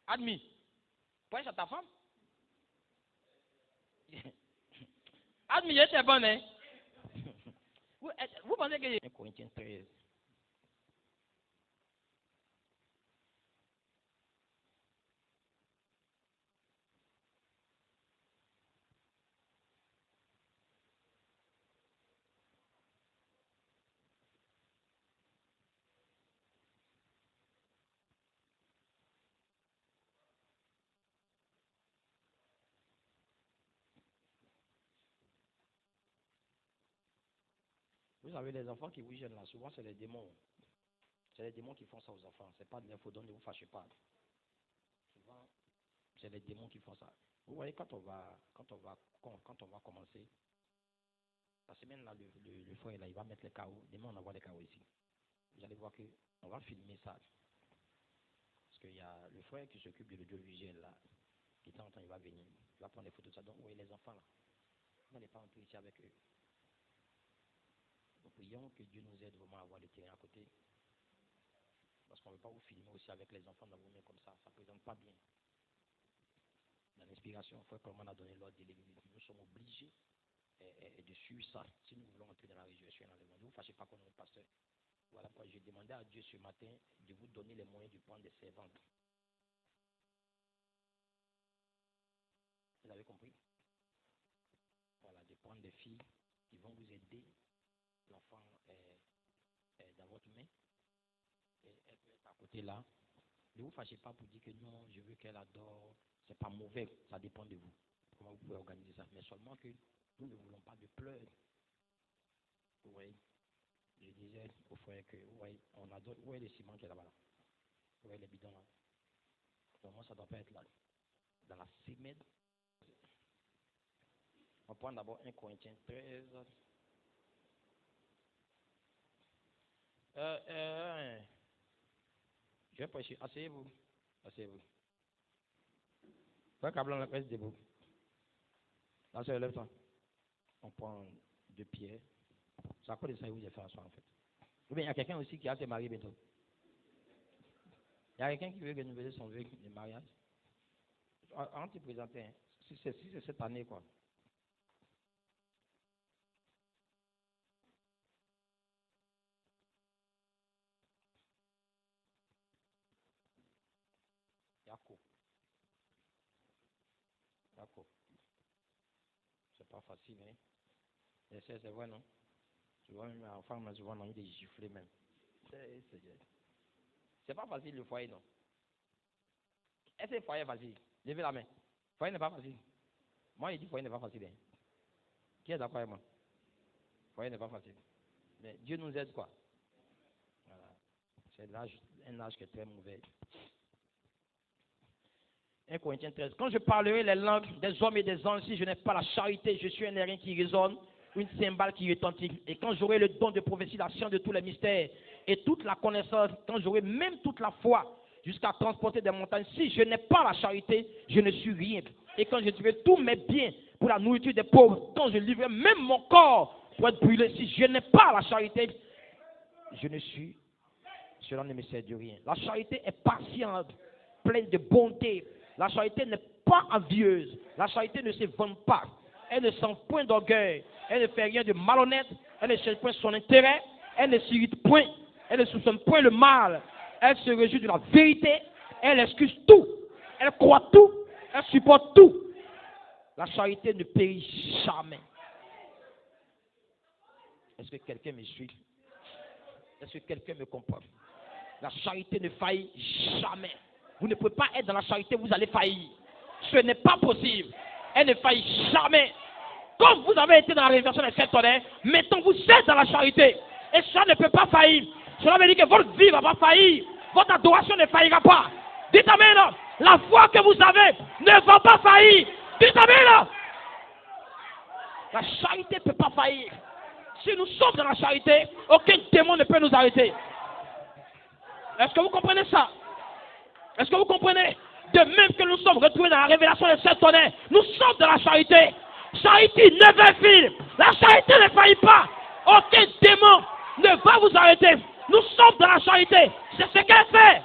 Admis. Prêche à ta femme. Admis, c'est bon, hein? Vous pensez que... 1 Corinthiens 13. Vous savez, les enfants qui vous gênent là, souvent c'est les démons. C'est les démons qui font ça aux enfants. C'est pas de l'info, donc ne vous fâchez pas. Souvent, c'est les démons qui font ça. Vous voyez, quand on va commencer, la semaine là, le frère là, il va mettre les carreaux. Demain, on envoie les carreaux ici. Vous allez voir qu'on va filmer ça. Parce qu'il y a le frère qui s'occupe de l'audiovisuel là. De temps en temps, il va venir. Il va prendre des photos de ça. Donc, vous voyez les enfants là. Vous n'allez pas entrer ici avec eux. Nous prions que Dieu nous aide vraiment à avoir le terrain à côté. Parce qu'on ne veut pas vous filmer aussi avec les enfants dans vos mains comme ça. Ça ne présente pas bien. Dans l'inspiration, frère Coleman a donné l'ordre de l'église. Nous sommes obligés de suivre ça si nous voulons entrer dans la résurrection. Ne vous fâchez pas contre notre pasteur. Voilà pourquoi j'ai demandé à Dieu ce matin de vous donner les moyens de prendre des servantes. Vous avez compris? Voilà, de prendre des filles qui vont vous aider. L'enfant est dans votre main. Et elle peut être à côté là. Ne vous fâchez pas pour dire que non, je veux qu'elle adore. C'est pas mauvais, ça dépend de vous. Comment vous pouvez organiser ça. Mais seulement que nous ne voulons pas de pleurs. Vous voyez? Je disais au frère que, vous voyez, on adore. Vous voyez les ciments qui est là-bas là? Vous voyez les bidons là? Vraiment, ça ne doit pas être là. Dans la semaine. On prend d'abord 1 Corinthiens 13. Je vais prêcher. Asseyez-vous. Asseyez-vous. Frère Cablan, reste debout. Là, c'est lève-toi. On prend 2 pierres. C'est à quoi de ça que vous avez fait à soi, en fait. Ou bien il y a quelqu'un aussi qui a ses mariés bientôt. Il y a quelqu'un qui veut renouveler son vœu de mariage. On te présenter, hein. Si c'est cette année, quoi. Jacob. C'est pas facile, hein. C'est vrai, non? Souvent, même en femme, souvent, on a envie de gifler même. C'est pas facile le foyer, non? Est-ce que le foyer est facile? Levez la main. Le foyer n'est pas facile. Moi, il dit que le foyer n'est pas facile. Hein. Qui est d'accord avec moi? Le foyer n'est pas facile. Mais Dieu nous aide, quoi. Voilà. C'est un âge qui est très mauvais. 1 Corinthiens 13. Quand je parlerai les langues des hommes et des anges, si je n'ai pas la charité, je suis un airain qui résonne, une cymbale qui retentit. Et quand j'aurai le don de prophétie, la science de tous les mystères et toute la connaissance, quand j'aurai même toute la foi jusqu'à transporter des montagnes, si je n'ai pas la charité, je ne suis rien. Et quand je tuerai tous mes biens pour la nourriture des pauvres, quand je livrerai même mon corps pour être brûlé, si je n'ai pas la charité, cela ne me sert de rien. La charité est patiente, pleine de bonté. La charité n'est pas envieuse. La charité ne se vend pas. Elle ne sent point d'orgueil. Elle ne fait rien de malhonnête. Elle ne cherche point son intérêt. Elle ne s'irrite point. Elle ne soupçonne point le mal. Elle se réjouit de la vérité. Elle excuse tout. Elle croit tout. Elle supporte tout. La charité ne périt jamais. Est-ce que quelqu'un me suit? Est-ce que quelqu'un me comprend? La charité ne faillit jamais. Vous ne pouvez pas être dans la charité, vous allez faillir. Ce n'est pas possible. Elle ne faillit jamais. Comme vous avez été dans la révélation des 7 tonnerres, maintenant vous êtes dans la charité. Et ça ne peut pas faillir. Cela veut dire que votre vie ne va pas faillir. Votre adoration ne faillira pas. Dites amen. La foi que vous avez ne va pas faillir. Dites amen. La charité ne peut pas faillir. Si nous sommes dans la charité, aucun démon ne peut nous arrêter. Est-ce que vous comprenez ça? Est-ce que vous comprenez? De même que nous sommes retrouvés dans la révélation des 7 tonnerres, nous sommes dans la charité. Charité, never fail. La charité ne faillit pas. Aucun démon ne va vous arrêter. Nous sommes dans la charité. C'est ce qu'elle fait.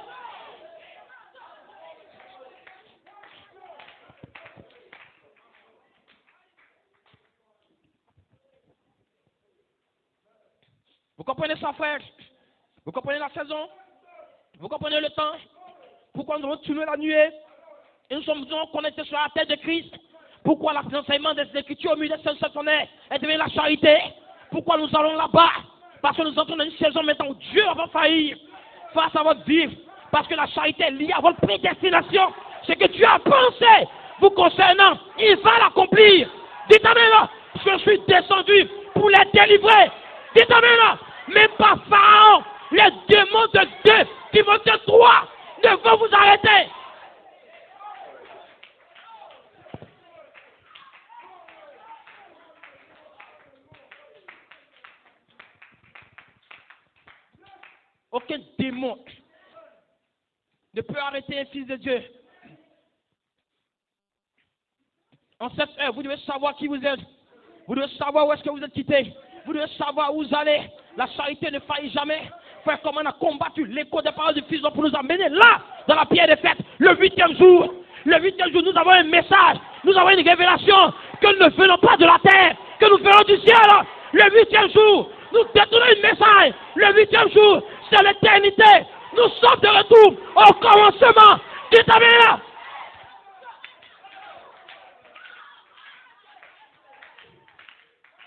Vous comprenez ça, frère? Vous comprenez la saison? Vous comprenez le temps? Pourquoi nous avons tourné la nuée? Et nous sommes connectés sur la tête de Christ. Pourquoi l'enseignement des Écritures au milieu des saints est devenu la charité? Pourquoi nous allons là-bas? Parce que nous entrons dans une saison maintenant où Dieu va faillir face à votre vie. Parce que la charité est liée à votre prédestination. Ce que Dieu a pensé vous concernant, il va l'accomplir. Dites amen. Je suis descendu pour les délivrer. Dites amen. Même pas Pharaon, les démons de Dieu, Timothée 3, ne vont vous arrêter. Aucun démon ne peut arrêter un fils de Dieu. En cette heure, vous devez savoir qui vous êtes. Vous devez savoir où est-ce que vous êtes quitté. Vous devez savoir où vous allez. La charité ne faillit jamais. Frère, comment on a combattu l'écho des paroles du Fils pour nous amener là, dans la pierre des fêtes, le 8e jour. Le 8e jour, nous avons un message. Nous avons une révélation que nous ne venons pas de la terre, que nous venons du ciel. Le 8e jour, nous détournons un message. Le 8e jour, c'est l'éternité. Nous sommes de retour au commencement. Dites amen.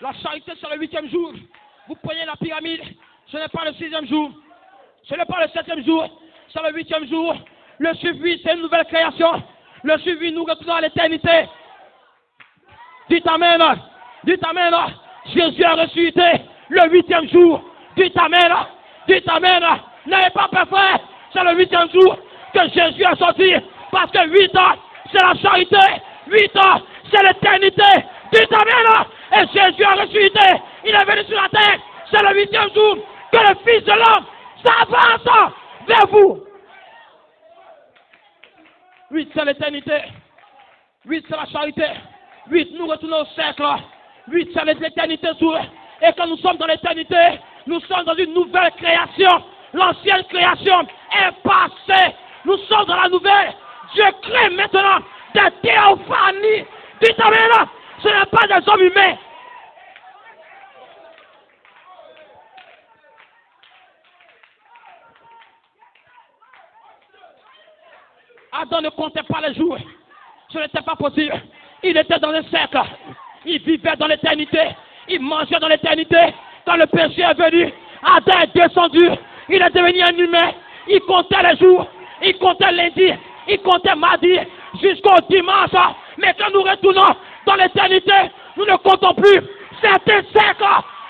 La charité, c'est le 8e jour. Vous prenez la pyramide, ce n'est pas le 6e jour. Ce n'est pas le 7e jour. C'est le 8e jour. Le suivi, c'est une nouvelle création. Le suivi, nous retournons à l'éternité. Dites amen. Dites amen. Jésus a ressuscité le 8e jour. Dites amen. Dites amen. N'ayez pas peur, frère. C'est le 8e jour que Jésus a sorti. Parce que 8 ans, c'est la charité. 8 ans, c'est l'éternité. Dites amen. Et Jésus a ressuscité. Il est venu sur la terre. C'est le 8e jour que le Fils de l'homme s'avance vers vous. 8, c'est l'éternité. 8, c'est la charité. 8, nous retournons au cercle. 8, c'est l'éternité. Et quand nous sommes dans l'éternité, nous sommes dans une nouvelle création. L'ancienne création est passée. Nous sommes dans la nouvelle. Dieu crée maintenant des théophanies. Dites amen. Ce n'est pas des hommes humains. Adam ne comptait pas les jours. Ce n'était pas possible. Il était dans le cercle. Il vivait dans l'éternité. Il mangeait dans l'éternité. Quand le péché est venu, Adam est descendu. Il est devenu un humain. Il comptait les jours. Il comptait lundi. Il comptait mardi. Jusqu'au dimanche. Mais quand nous retournons dans l'éternité, nous ne comptons plus. C'est un cercle.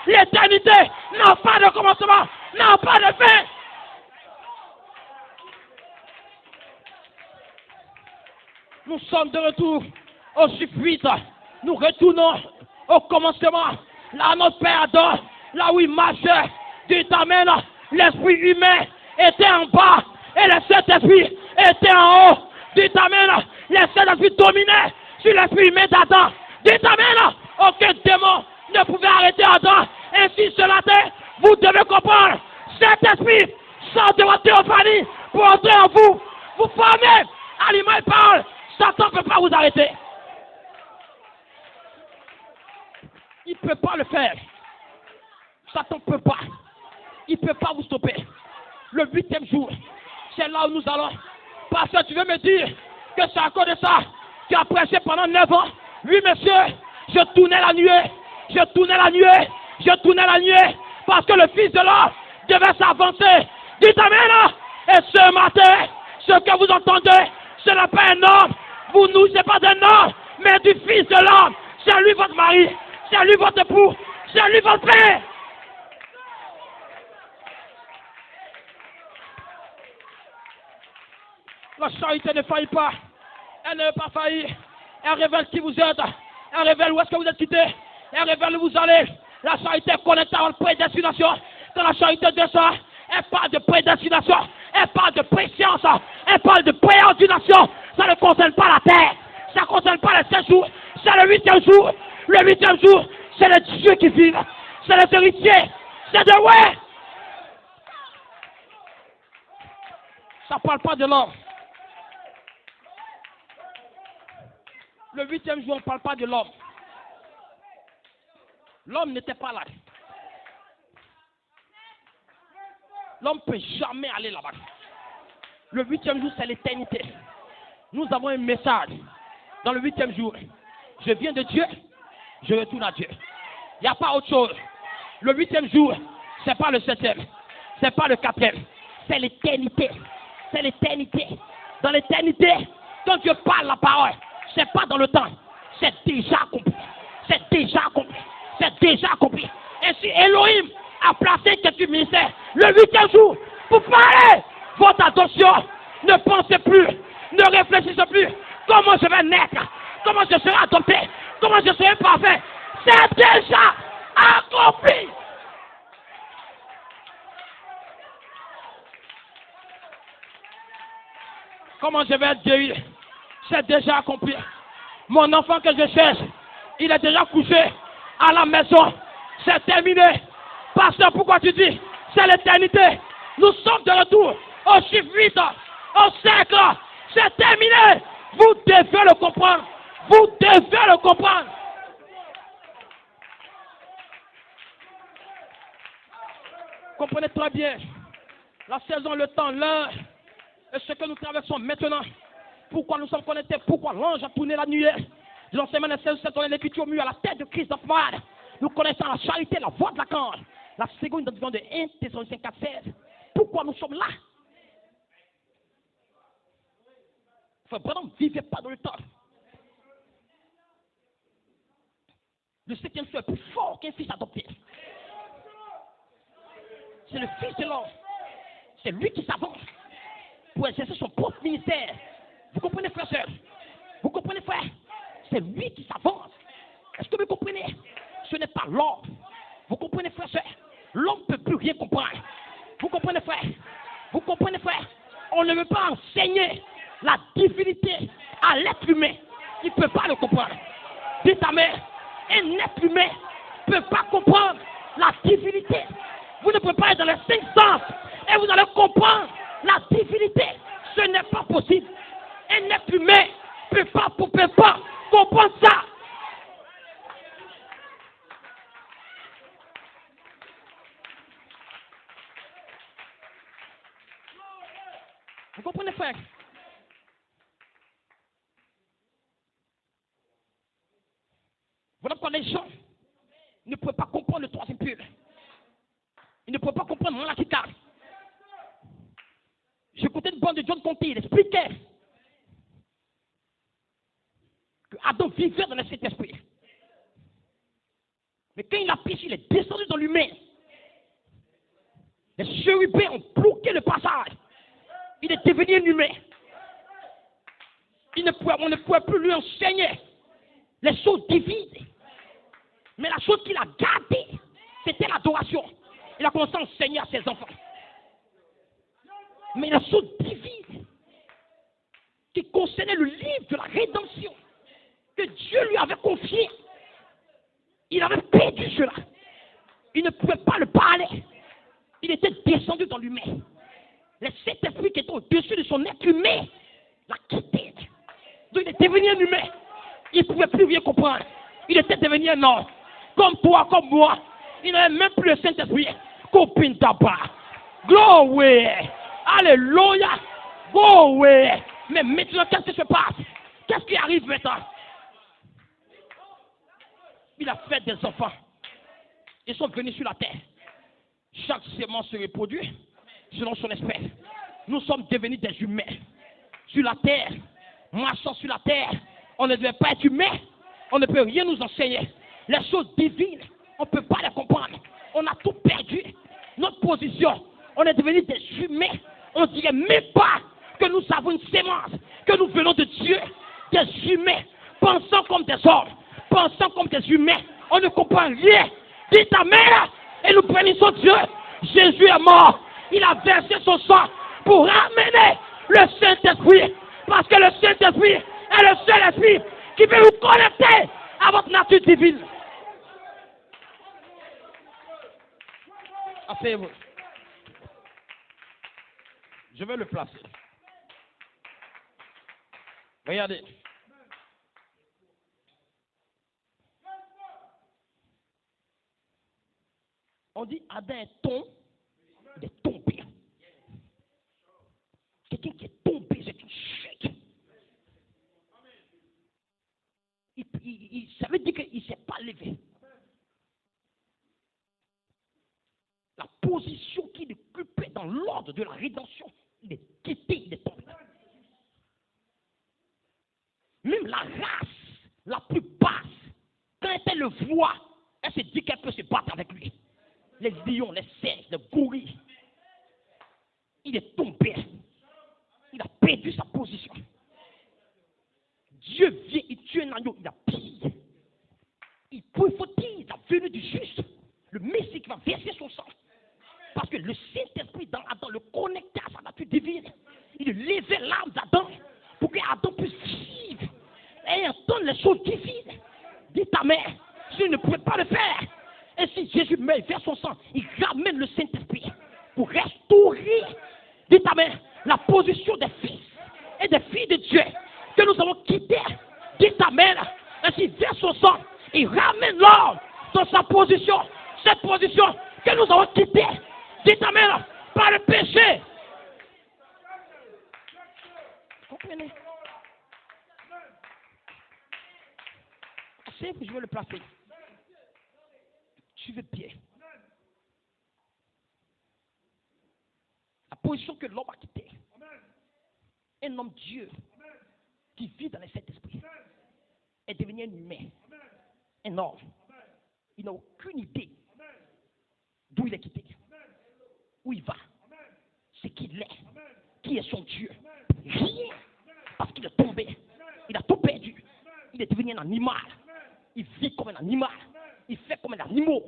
L'éternité n'a pas de commencement. N'a pas de fin. Nous sommes de retour au chiffre 8. Nous retournons au commencement. Là, notre Père Adam, là où il marchait, Dieu t'amène. L'esprit humain était en bas et le Saint-Esprit était en haut. Dieu t'amène. Le Saint-Esprit dominait sur l'esprit humain d'Adam. Dieu t'amène. Aucun démon ne pouvait arrêter Adam. Ainsi sur la terre, vous devez comprendre. Cet esprit sort de votre théophanie pour entrer en vous. Vous formez. Aliment et parole. Satan ne peut pas vous arrêter. Il ne peut pas le faire. Satan ne peut pas. Il ne peut pas vous stopper. Le 8e jour, c'est là où nous allons. Parce que tu veux me dire que c'est à cause de ça. Tu as prêché pendant 9 ans. Oui, monsieur, je tournais la nuée. Je tournais la nuée. Je tournais la nuée. Parce que le Fils de l'homme devait s'avancer. Dites amen. Et ce matin, ce que vous entendez, ce n'est pas un homme. Vous n'ouvrez pas d'un homme, mais du Fils de l'homme. C'est lui votre mari. C'est lui votre époux. C'est lui votre père. La charité ne faillit pas. Elle ne veut pas faillir. Elle révèle qui vous êtes. Elle révèle où est-ce que vous êtes quitté. Elle révèle où vous allez. La charité est connectée à votre prédestination. Dans la charité descend, elle parle de prédestination. Elle parle de préscience. Elle parle de préordination. Ça ne concerne pas la terre. Ça ne concerne pas les 7 jours. C'est le 8e jour. Le 8e jour, c'est les dieux qui vivent. C'est les héritiers. C'est de ouais. Ça ne parle pas de l'homme. Le 8e jour, on ne parle pas de l'homme. L'homme n'était pas là. L'homme ne peut jamais aller là-bas. Le 8e jour, c'est l'éternité. Nous avons un message. Dans le 8e jour, je viens de Dieu, je retourne à Dieu. Il n'y a pas autre chose. Le 8e jour, ce n'est pas le 7e, ce n'est pas le 4e, c'est l'éternité. C'est l'éternité. Dans l'éternité, quand Dieu parle la parole, ce n'est pas dans le temps, c'est déjà accompli. C'est déjà accompli. C'est déjà accompli. Et si Elohim a placé quelques ministères le 8e jour pour parler votre attention, ne pensez plus, ne réfléchissez plus. Comment je vais naître? Comment je serai adopté? Comment je serai parfait? C'est déjà accompli. Comment je vais être guéri? C'est déjà accompli. Mon enfant que je cherche, il est déjà couché à la maison. C'est terminé. Pasteur, pourquoi tu dis? C'est l'éternité. Nous sommes de retour au chiffre 8, au cercle. C'est terminé. Vous devez le comprendre. Vous devez le comprendre. Comprenez très bien la saison, le temps, l'heure et ce que nous traversons maintenant. Pourquoi nous sommes connectés? Pourquoi l'ange a tourné la nuée? L'enseignement de 16 7 l'écriture mue à la tête de Christ d'Offman. Nous connaissons la charité, la voix de la corde. La seconde division de 1 Thessaloniciens 4, 16. Pourquoi nous sommes là? Frère Branham, ne vivez pas dans le temps. Le 7e soir est plus fort qu'un fils adopté. C'est le fils de l'homme. C'est lui qui s'avance pour exercer son propre ministère. Vous comprenez, frère, sœur? Vous comprenez, frère? C'est lui qui s'avance. Est-ce que vous comprenez? Ce n'est pas l'homme. Vous comprenez, frère, sœur? L'homme ne peut plus rien comprendre. Vous comprenez, frère? Vous comprenez, frère? On ne veut pas enseigner la divinité à l'être humain. Il ne peut pas le comprendre. Dites à mère, un être humain ne peut pas comprendre la divinité. Vous ne pouvez pas être dans les 5 sens et vous allez comprendre la divinité. Ce n'est pas possible. Un être humain ne peut pas comprendre ça. Vous comprenez, frère? Voilà pourquoi les gens ne peuvent pas comprendre le 3e pur. Ils ne peuvent pas comprendre Malachita. J'écoutais une bande de John Conti, il expliquait que Adam vivait dans le Saint-Esprit. Mais quand il a péché, il est descendu dans l'humain. Les chérubins ont bloqué le passage. Il est devenu un humain. On ne pouvait plus lui enseigner les choses divines. Mais la chose qu'il a gardée, c'était l'adoration. Il a commencé à enseigner à ses enfants. Mais la chose divine qui concernait le livre de la rédemption que Dieu lui avait confié, il avait perdu cela. Il ne pouvait pas le parler. Il était descendu dans l'humain. Le Saint-Esprit qui était au-dessus de son être humain l'a quitté. Donc il est devenu un humain. Il ne pouvait plus rien comprendre. Il était devenu un homme. Comme toi, comme moi. Il n'avait même plus le Saint-Esprit. Copine d'abord. Glory. Alléluia. Glory. Mais maintenant, qu'est-ce qui se passe? Qu'est-ce qui arrive maintenant? Il a fait des enfants. Ils sont venus sur la terre. Chaque sémence se reproduit selon son espèce. Nous sommes devenus des humains. Sur la terre, marchant sur la terre, on ne devait pas être humain. On ne peut rien nous enseigner. Les choses divines, on ne peut pas les comprendre. On a tout perdu. Notre position, on est devenus des humains. On ne dirait même pas que nous avons une sémence, que nous venons de Dieu. Des humains, pensant comme des hommes, pensant comme des humains. On ne comprend rien. Dites amen et nous bénissons Dieu. Jésus est mort. Il a versé son sang pour ramener le Saint-Esprit. Parce que le Saint-Esprit est le seul esprit qui peut vous connecter à votre nature divine. Asseyez-vous. Je vais le placer. Regardez. On dit Adam est tombé. Il est tombé. quelqu'un qui est tombé, c'est une chute. Ça veut dire qu'il ne s'est pas levé. La position qu'il occupait dans l'ordre de la rédemption, il est quitté, il est tombé. Même la race la plus basse, quand elle le voit, elle se dit qu'elle peut se battre avec lui. Les lions, les cerfs, les gorilles. Il est tombé. Il a perdu sa position. Dieu vient, il tue un agneau, il a pillé. Il faut dire la venue du juste, le Messie qui va verser son sang. Parce que le Saint-Esprit dans Adam le connectait à sa nature divine. Il levait l'âme d'Adam pour que Adam puisse vivre et entendre les choses divines. Dis ta mère, s'il ne pouvait pas le faire. Et si Jésus met vers son sang, il ramène le Saint-Esprit pour restaurer, dis ta mère, la position des fils et des filles de Dieu que nous avons quittés. Dis ta mère, ainsi vers son sang, il ramène l'homme dans sa position, cette position que nous avons quittée. Dis ta mère, par le péché. Comprenez? C'est que je veux le placer. Tu veux bien. La position que l'homme a quittée. Un homme Dieu qui vit dans les Saint-Esprit est devenu un humain. Un homme. Il n'a aucune idée d'où il est quitté. Où il va. Ce qu'il est. Qui est son Dieu. Rien. Parce qu'il est tombé. Il a tout perdu. Il est devenu un animal. Il vit comme un animal. Il fait comme un animal.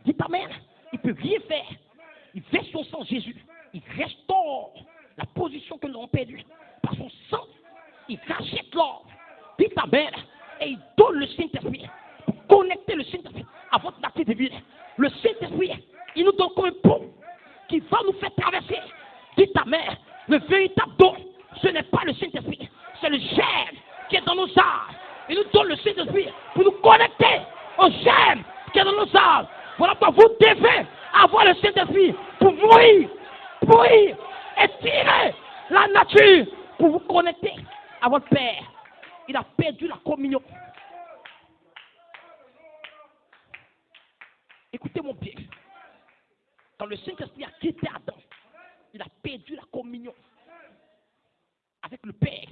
Dis ta mère, il ne peut rien faire. Il verse son sang Jésus. Il restaure la position que nous avons perdue. Par son sang, il rachète l'or. Dis ta mère, et il donne le Saint-Esprit. Pour connecter le Saint-Esprit à votre nature divine. Le Saint-Esprit, il nous donne comme un pont qui va nous faire traverser. Dis ta mère, le véritable don, ce n'est pas le Saint-Esprit. C'est le germe qui est dans nos âmes. Il nous donne le Saint-Esprit pour nous connecter au germe qui est dans nos âmes. Voilà pourquoi vous devez avoir le Saint-Esprit pour mourir et tirer la nature pour vous connecter à votre Père. Il a perdu la communion. Écoutez-moi bien. Quand le Saint-Esprit a quitté Adam, il a perdu la communion avec le Père.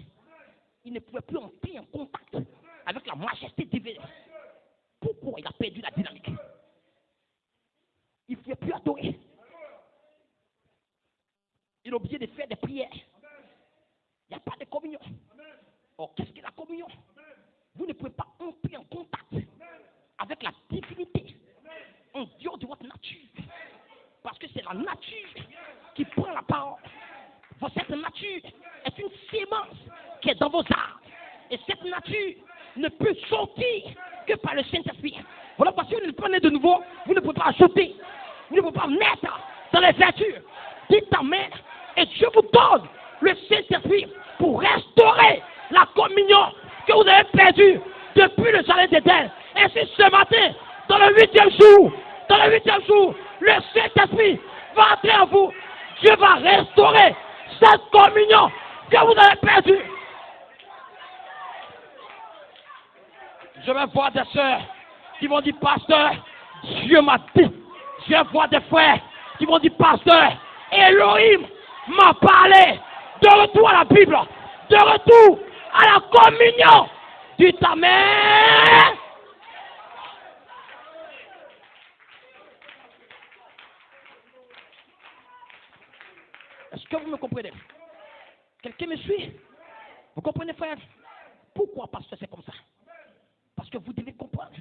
Il ne pouvait plus entrer en contact avec la majesté divine. Pourquoi il a perdu la dynamique? Il ne pouvait plus adorer. Il a oublié de faire des prières. Il n'y a pas de communion. Or, qu'est-ce que la communion? Vous ne pouvez pas entrer en contact avec la divinité en dehors de votre nature. Parce que c'est la nature qui prend la parole. Cette nature est une sémence qui est dans vos âmes. Et cette nature ne peut sortir que par le Saint-Esprit. Voilà, parce que vous ne prenez de nouveau, vous ne pouvez pas ajouter. Vous ne pouvez pas naître dans les vertus. Dites ta mère, et Dieu vous donne le Saint-Esprit pour restaurer la communion que vous avez perdue depuis le jardin d'Éden. Et si ce matin, dans le 8e jour, le Saint-Esprit va entrer en vous, Dieu va restaurer cette communion que vous avez perdue. Je vais voir des sœurs qui vont dire, pasteur, Dieu m'a dit. Je vais voir des frères qui vont dire, pasteur, Elohim m'a parlé. De retour à la Bible, de retour à la communion. Dis ta mère. Est-ce que vous me comprenez? Quelqu'un me suit? Vous comprenez, frère? Pourquoi, pasteur, c'est comme ça? Parce que vous devez comprendre.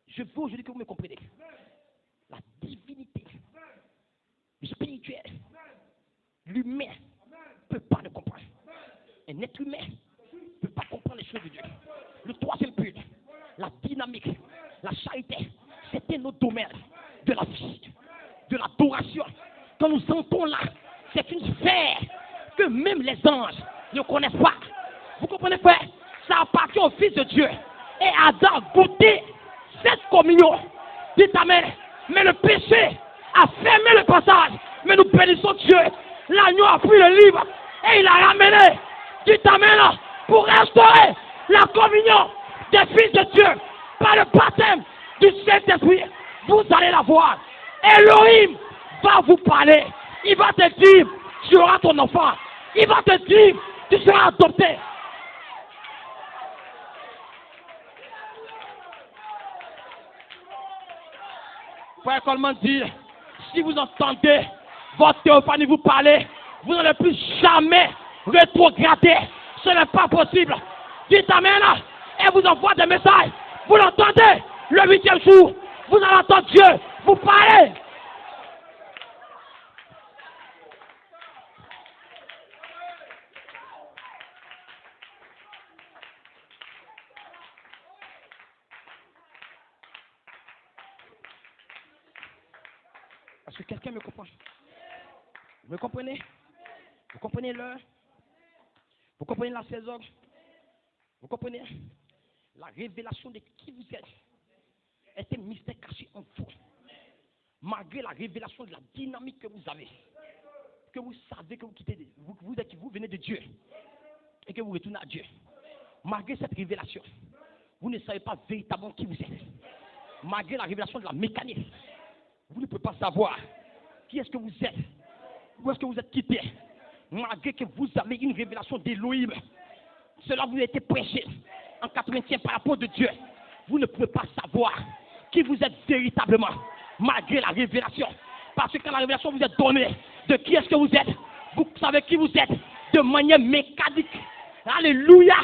Je veux aujourd'hui que vous me compreniez. La divinité, le spirituel, l'humain ne peut pas le comprendre. Un être humain ne peut pas comprendre les choses de Dieu. Le troisième but, la dynamique, la charité, c'était notre domaine de la vie, de l'adoration. Quand nous entrons là, c'est une sphère que même les anges ne connaissent pas. Vous comprenez, frère? Ça appartient au Fils de Dieu. Et Adam a goûté cette communion. Dites amen. Mais le péché a fermé le passage. Mais nous bénissons Dieu. L'agneau a pris le livre Et il a ramené du Amen pour restaurer la communion des fils de Dieu par le baptême du Saint-Esprit. Vous allez la voir. Elohim va vous parler. Il va te dire, tu auras ton enfant. Il va te dire, tu seras adopté. Frère Coleman dit, si vous entendez votre théophanie vous parler, vous n'allez plus jamais rétrograder. Ce n'est pas possible. Dites Amen et vous envoie des messages. Vous l'entendez le 8e jour. Vous allez entendre Dieu vous parler. Est-ce que quelqu'un me comprend? Vous me comprenez? Vous comprenez l'heure? Vous comprenez la saison? Vous comprenez? La révélation de qui vous êtes est un mystère caché en vous. Malgré la révélation de la dynamique que vous avez, que vous savez que vous quittez, vous venez de Dieu et que vous retournez à Dieu. Malgré cette révélation, vous ne savez pas véritablement qui vous êtes. Malgré la révélation de la mécanique, vous ne pouvez pas savoir qui est-ce que vous êtes, où est-ce que vous êtes quitté. Malgré que vous avez une révélation d'Élohim, cela vous a été prêché en 80e par l'apôtre de Dieu. Vous ne pouvez pas savoir qui vous êtes véritablement, malgré la révélation. Parce que quand la révélation vous est donnée de qui est-ce que vous êtes, vous savez qui vous êtes de manière mécanique. Alléluia.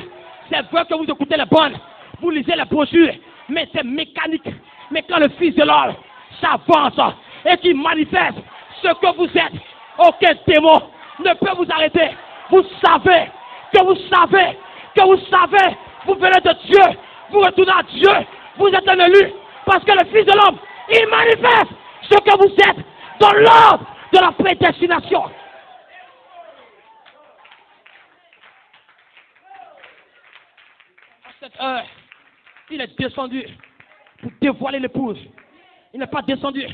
C'est vrai que vous écoutez les bonnes, vous lisez les brochures, mais c'est mécanique. Mais quand le Fils de l'homme s'avance et qu'il manifeste ce que vous êtes, aucun démon ne peut vous arrêter. Vous savez, vous venez de Dieu, vous retournez à Dieu, vous êtes un élu, parce que le Fils de l'homme, il manifeste ce que vous êtes dans l'ordre de la prédestination. À cette heure, il est descendu pour dévoiler l'épouse. Il n'est pas descendu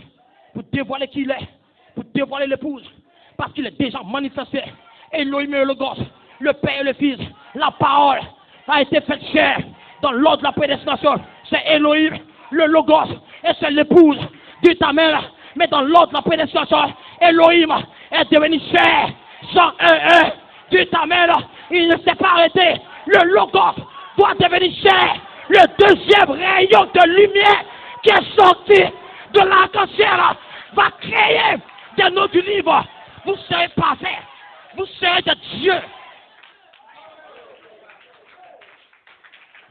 pour dévoiler qui il est, pour dévoiler l'épouse, parce qu'il est déjà manifesté. Elohim et le Logos, le Père et le Fils, la parole a été faite chair dans l'ordre de la prédestination. C'est Elohim, le Logos, et c'est l'épouse du Amen. Mais dans l'ordre de la prédestination, Elohim est devenu chair, sans un du Amen. Il ne s'est pas arrêté. Le Logos doit devenir chair, le deuxième rayon de lumière qui est sorti de l'arc-en-ciel va créer des noms du livre. Vous serez parfaits. Vous serez de Dieu.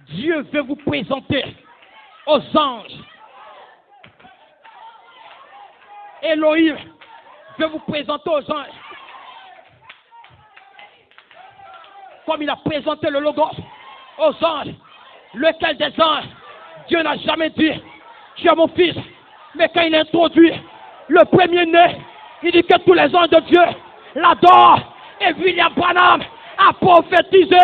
Dieu veut vous présenter aux anges. Elohim veut vous présenter aux anges. Comme il a présenté le Logos aux anges. Lequel des anges? Dieu n'a jamais dit, tu es mon fils. Mais quand il a introduit le premier-né, il dit que tous les anges de Dieu l'adorent. Et William Branham a prophétisé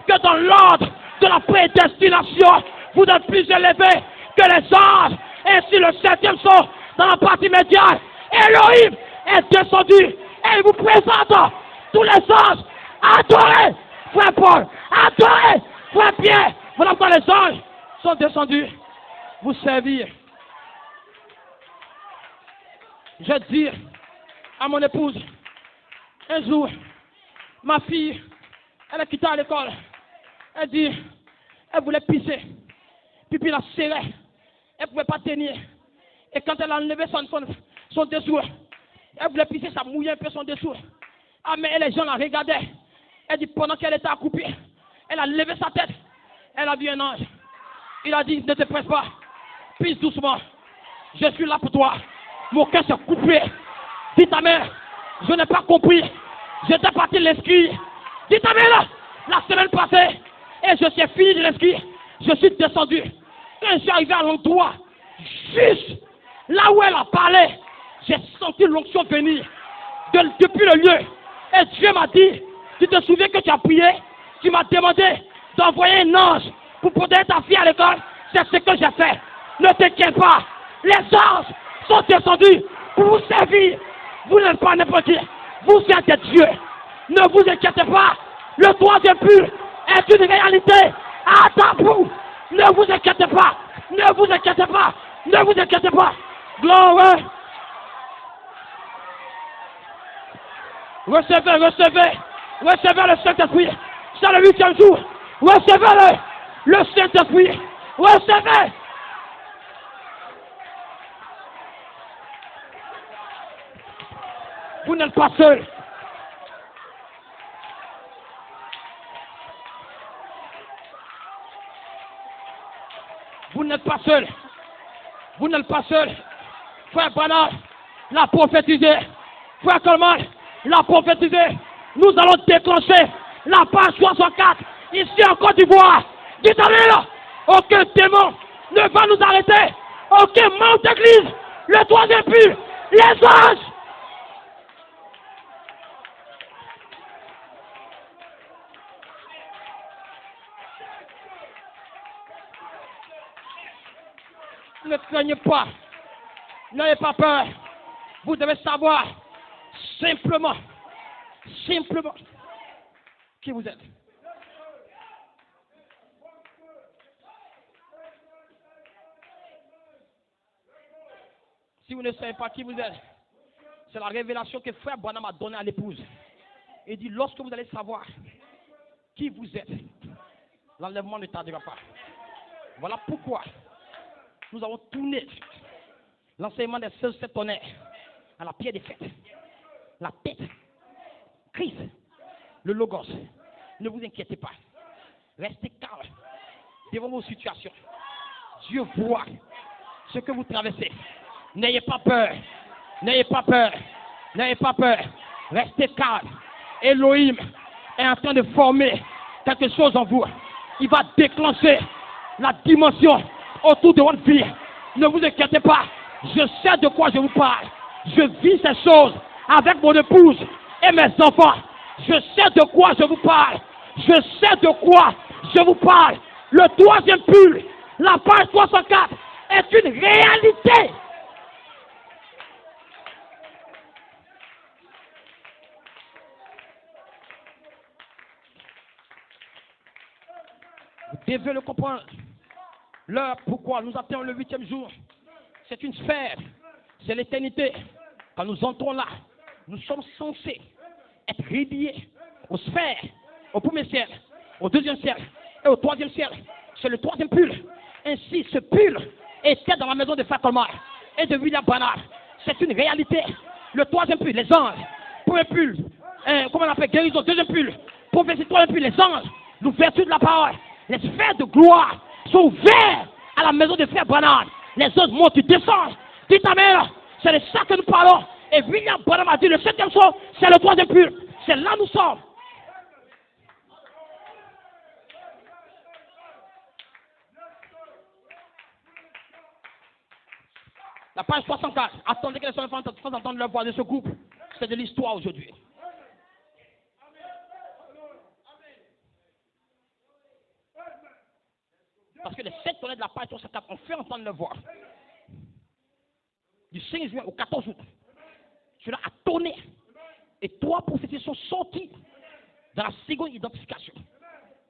que dans l'ordre de la prédestination, vous êtes plus élevés que les anges. Ainsi le 7e son dans la partie médiane, Elohim est descendu et il vous présente tous les anges. Adorez, frère Paul, adorez, frère Pierre. Voilà pourquoi les anges sont descendus vous servir. Je dis à mon épouse, un jour, ma fille, elle a quitté à l'école. Elle dit, elle voulait pisser. Pipi la serrait. Elle ne pouvait pas tenir. Et quand elle a enlevé son dessous, elle voulait pisser, ça mouillait un peu son dessous. Ah, mais les gens la regardaient. Elle dit, pendant qu'elle était accroupie, elle a levé sa tête. Elle a vu un ange. Il a dit, ne te presse pas. Pisse doucement. Je suis là pour toi. Mon cœur s'est coupé. Dis ta mère, je n'ai pas compris. J'étais parti de l'esquille. Dis ta mère, la semaine passée, et je suis fini de l'esquille. Je suis descendu. Quand je suis arrivé à l'endroit, juste là où elle a parlé, j'ai senti l'onction venir depuis le lieu. Et Dieu m'a dit, tu te souviens que tu as prié? Tu m'as demandé d'envoyer un ange pour protéger ta fille à l'école. C'est ce que j'ai fait. Ne t'inquiète pas. Les anges sont descendus pour vous servir. Vous n'êtes pas n'importe qui. Vous êtes des dieux. Ne vous inquiétez pas. Le troisième pull est une réalité. Attends-vous. Ne vous inquiétez pas. Ne vous inquiétez pas. Ne vous inquiétez pas. Gloire. Recevez le Saint-Esprit. C'est le 8e jour. Recevez le Saint-Esprit. Recevez. Vous n'êtes pas seul. Vous n'êtes pas seul. Vous n'êtes pas seul. Frère Branham l'a prophétisé. Frère Coleman l'a prophétisé. Nous allons déclencher la page 64 ici en Côte d'Ivoire. Dites-le. Aucun démon ne va nous arrêter. Aucun membre d'église. Le troisième pull. Les anges. Ne craignez pas. N'ayez pas peur. Vous devez savoir simplement qui vous êtes. Si vous ne savez pas qui vous êtes, c'est la révélation que Frère Branham a donnée à l'épouse. Il dit, lorsque vous allez savoir qui vous êtes, l'enlèvement ne tardera pas. Voilà pourquoi nous avons tourné l'enseignement des 16 tonnerres à la pierre des fêtes. La tête, Christ, le Logos. Ne vous inquiétez pas. Restez calme devant vos situations. Dieu voit ce que vous traversez. N'ayez pas peur. N'ayez pas peur. N'ayez pas peur. Restez calme. Elohim est en train de former quelque chose en vous. Il va déclencher la dimension autour de votre vie. Ne vous inquiétez pas. Je sais de quoi je vous parle. Je vis ces choses avec mon épouse et mes enfants. Je sais de quoi je vous parle. Je sais de quoi je vous parle. Le troisième pull, la page 64, est une réalité. Vous devez le comprendre. L'heure pourquoi nous attendons le 8e jour, c'est une sphère, c'est l'éternité. Quand nous entrons là, nous sommes censés être reliés aux sphères, au premier ciel, au deuxième ciel et au troisième ciel. C'est le troisième pull. Ainsi, ce pull était dans la maison de Frère Coleman et de William Branham. C'est une réalité. Le troisième pull, les anges. Premier pull, comment on appelle, guérison. Deuxième pull, prophétie. Troisième pull, les anges. L'ouverture de la parole. Les sphères de gloire sont ouvertes à la maison de Frère Branham. Les autres montent, ils descendent. Dis ta mère, c'est de ça que nous parlons. Et William Branham a dit le 7e jour, c'est le troisième pull. C'est là où nous sommes. La page 64. Attendez que les enfants fassent entendre leur voix de ce groupe. C'est de l'histoire aujourd'hui. Parce que les 7 tonnerres de la page 64 ont fait entendre leur voix. Du 5 juin au 14 août. Cela a tonné. Et 3 prophéties sont sorties dans la seconde identification.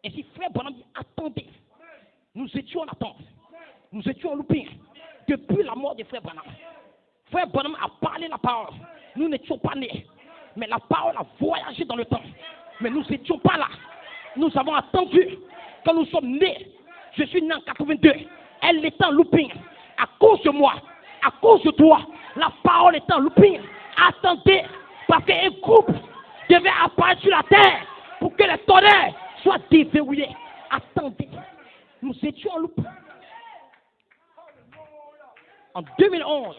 Et si Frère Branham dit attendez, nous étions en attente. Nous étions en loupé. Depuis la mort de Frère Branham. Frère Branham a parlé la parole. Nous n'étions pas nés. Mais la parole a voyagé dans le temps. Mais nous n'étions pas là. Nous avons attendu. Quand nous sommes nés, je suis né en 82. Elle est en looping. À cause de moi, à cause de toi, la parole est en looping. Attendez, parce qu'un groupe devait apparaître sur la terre pour que les tonnerres soient déverrouillés. Attendez, nous étions en looping. En 2011,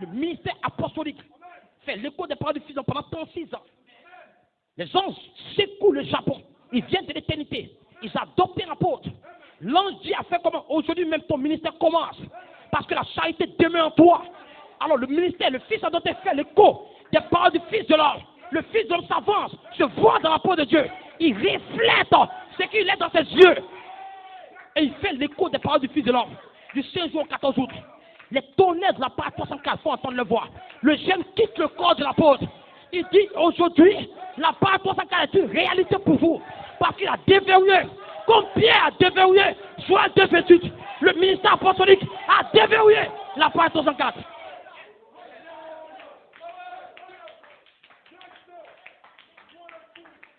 le ministère apostolique fait l'écho des paroles du Fils pendant 36 ans. Les anges secouent le Japon. Ils viennent de l'éternité. Ils adoptent un apôtre. L'ange dit a fait comment? Aujourd'hui même ton ministère commence. Parce que la charité demeure en toi. Alors le ministère, le Fils adopté fait l'écho des paroles du Fils de l'homme. Le Fils de l'homme s'avance, se voit dans la peau de Dieu. Il reflète ce qu'il est dans ses yeux. Et il fait l'écho des paroles du Fils de l'homme. Du 5 juin au 14 août. Les tonnerres de la page 64 il faut entendre leur voix. Le gemme quitte le corps de l'apôtre. Il dit aujourd'hui, la part 304 est une réalité pour vous. Parce qu'il a déverrouillé, comme Pierre a déverrouillé, Joël 2:28. Le ministère apostolique a déverrouillé la part 304.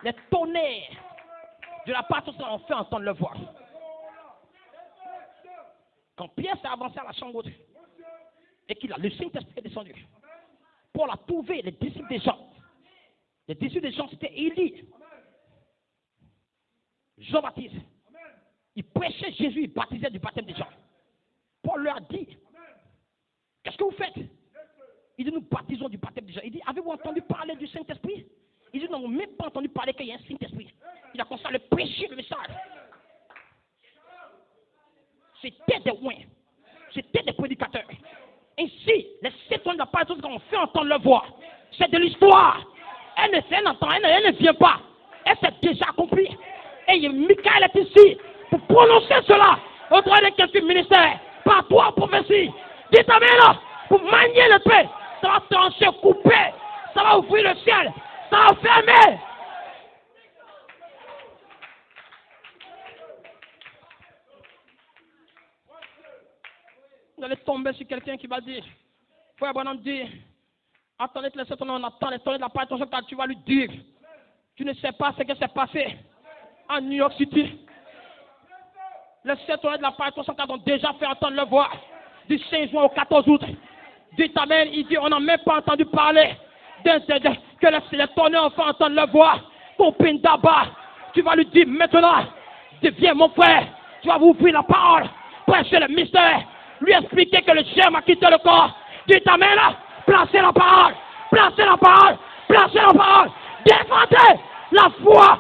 Les tonnerres de la part 304 ont fait entendre leur voix. Quand Pierre s'est avancé à la chambre haute et qu'il a le Saint-Esprit est descendu, Paul a trouvé les disciples des gens. Les disciples des gens, c'était Élie, Jean-Baptiste. Il prêchait Jésus, il baptisait du baptême des gens. Paul leur a dit, qu'est-ce que vous faites? Il dit, nous baptisons du baptême des gens. Il dit, avez-vous entendu parler du Saint-Esprit? Il dit, nous n'avons même pas entendu parler qu'il y a un Saint-Esprit. Il a commencé à le prêcher le message. C'était des ouins, c'était des prédicateurs. Ainsi, les 7 ans de la part de qu'on fait entendre leur voix, c'est de l'histoire. Elle ne vient pas. Elle s'est déjà accomplie. Et Michael est ici pour prononcer cela au travers de quelques ministères, par toi, prophétie. Dites amen là, pour manier le pain. Ça va trancher, couper, ça va ouvrir le ciel, ça va fermer. Vous allez tomber sur quelqu'un qui va dire, frère Branham dit, attendez que les 7 ans, on attend les tonnerres de la part de ton quand tu vas lui dire, tu ne sais pas ce qui s'est passé à New York City. Les 7 tonnerres de la part de ton ont déjà fait entendre leur voix du 5 juin au 14 août. Dites amen, il dit, on n'a même pas entendu parler que les tonnerres ont fait entendre leur voix. Ton Pindaba, tu vas lui dire maintenant, deviens mon frère, tu vas vous ouvrir la parole, prêcher le mystère. Lui expliquer que le germe a quitté le corps. Dites amen là, placez la parole, placez la parole, placez la parole, défendez la foi.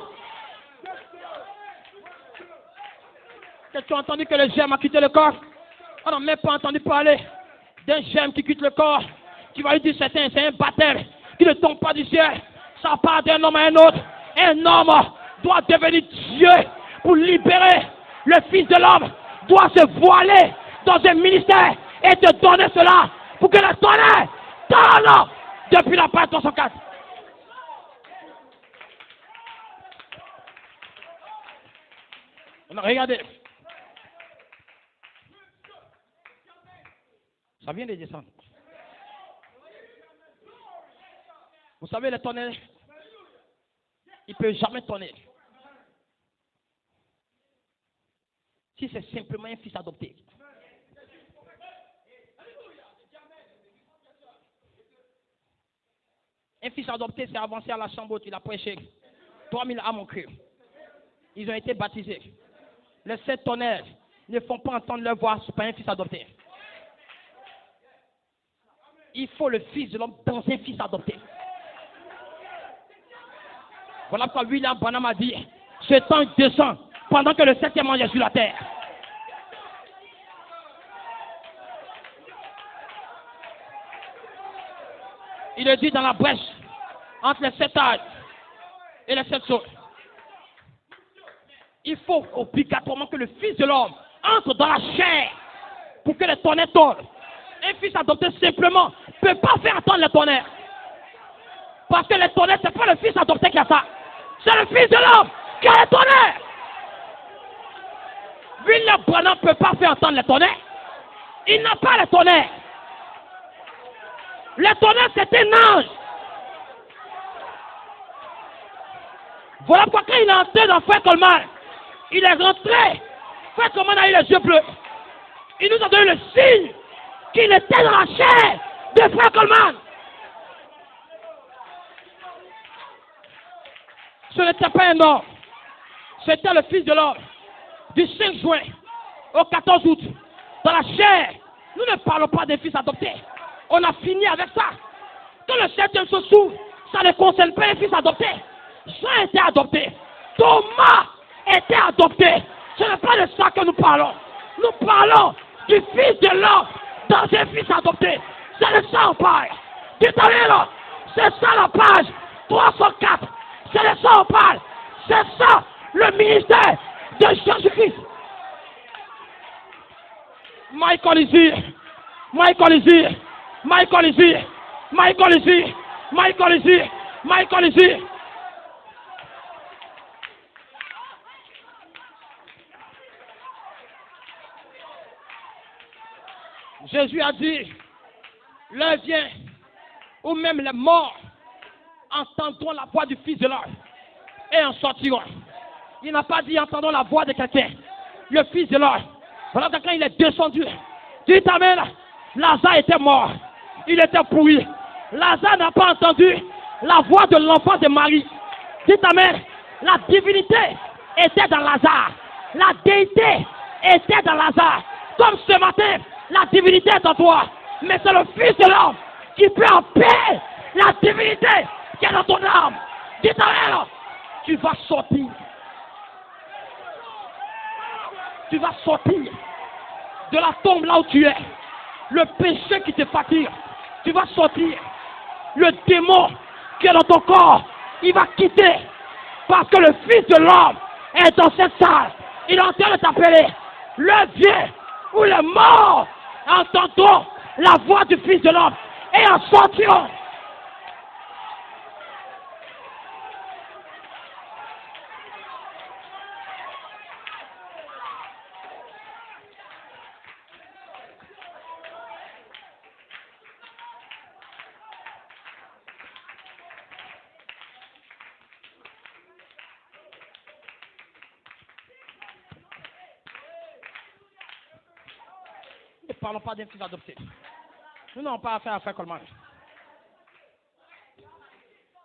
Que tu as entendu que le germe a quitté le corps? On n'a même pas entendu parler d'un germe qui quitte le corps. Tu vas lui dire c'est un baptême qui ne tombe pas du ciel. Ça part d'un homme à un autre. Un homme doit devenir Dieu pour libérer le Fils de l'homme. Doit se voiler dans un ministère et te donner cela pour que le tonnerre donne depuis la page 304. Regardez. Ça vient de descendre. Vous savez, le tonnerre, il ne peut jamais tonner. Si c'est simplement un fils adopté. Un fils adopté s'est avancé à la chambre haute, il a prêché. 3000 âmes ont cru. Ils ont été baptisés. Les 7 tonnerres ne font pas entendre leur voix par un fils adopté. Il faut le Fils de l'homme dans un fils adopté. Voilà pourquoi William Branham a dit, ce temps descend pendant que le 7e ange est sur la terre. Il est dit dans la brèche entre les 7 âges et les 7 sauts. Il faut obligatoirement que le Fils de l'homme entre dans la chair pour que les tonnerres tombent. Un fils adopté simplement ne peut pas faire entendre les tonnerres. Parce que les tonnerres, ce n'est pas le fils adopté qui a ça. C'est le Fils de l'homme qui a les tonnerres. William Branham ne peut pas faire entendre les tonnerres. Il n'a pas les tonnerres. Les tonnerres, c'est un ange. Voilà pourquoi quand il est entré dans Frère Coleman, il est rentré. Frère Coleman a eu les yeux bleus. Il nous a donné le signe qu'il était dans la chair de Frère Coleman. Ce n'était pas un homme. C'était le Fils de l'homme. Du 5 juin au 14 août. Dans la chair. Nous ne parlons pas des fils adoptés. On a fini avec ça. Quand le 7e se s'ouvre, ça ne concerne pas un fils adopté. Jean était adopté. Thomas était adopté. Ce n'est pas de ça que nous parlons. Nous parlons du Fils de l'homme dans un fils adopté. C'est de ça on parle. Dites-le là. C'est ça la page 304. C'est de ça on parle. C'est ça le ministère de Jésus-Christ. Michael ici. Michael ici. Michael ici. Michael ici. Michael ici. Jésus a dit, l'heure vient où même les morts entendront la voix du Fils de l'homme et en sortiront. Il n'a pas dit entendons la voix de quelqu'un. Le Fils de l'homme. Voilà quand il est descendu. Dites amen. Lazare était mort. Il était pourri. Lazare n'a pas entendu la voix de l'enfant de Marie. Dites amen. La divinité était dans Lazare. La déité était dans Lazare. Comme ce matin, la divinité est en toi. Mais c'est le Fils de l'homme qui peut en paix la divinité qui est dans ton âme. Dites amen. Tu vas sortir. Tu vas sortir de la tombe là où tu es. Le péché qui te fatigue, tu vas sortir. Le démon qui est dans ton corps, il va quitter. Parce que le Fils de l'homme est dans cette salle. Il est en train de t'appeler. Le vient où les morts entendront la voix du Fils de l'homme et en sortiront. Ne parlons pas d'un fils adopté. Nous n'avons pas affaire à faire Coleman.